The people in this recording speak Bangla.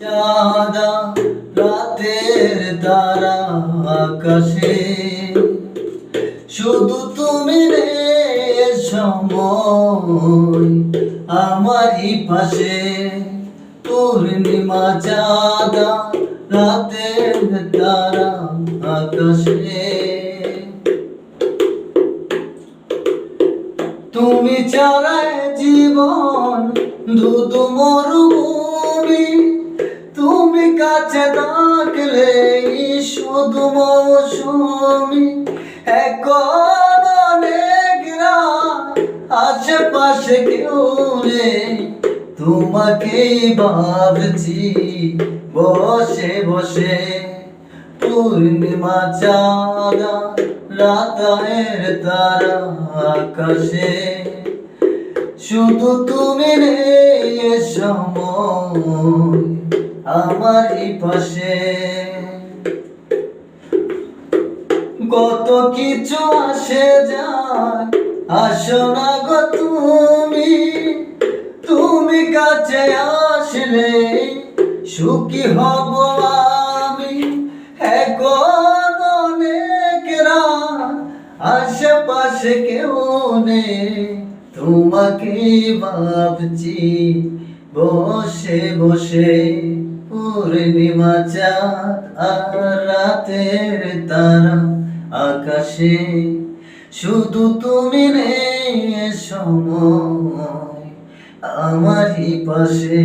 সাদা রাতের তারা আকাশে, শুধু তুমি রে সময় আমারই পাশে। পূর্ণিমা চাঁদা রাতের তারা আকাশে, তুমি ছাড়াই জীবন ধুধু মরুভূমি। তুমি কাছে থাকলে শুধু মৌসুমি। এখন অনেক রাত, আশেপাশে কেউ নেই, তোমাকেই ভাবছি বসে বসে। পূর্ণিমা চাঁদা রাতের তারা আকাশে, শুধু তুমি নেই সময় আমারই পাশে। কত কিছু আসে যায়, আসো না গো তুমি। তুমি কাছে আসলে সুখী হব আমি। এখন অনেক রাত, আশেপাশে কেউ নেই, তোমাকে ভাবছি বসে বসে। পূর্ণিমা চাঁদ আর রাতের তারা আকাশে, শুধু তুমি নেই সময় আমারই পাশে।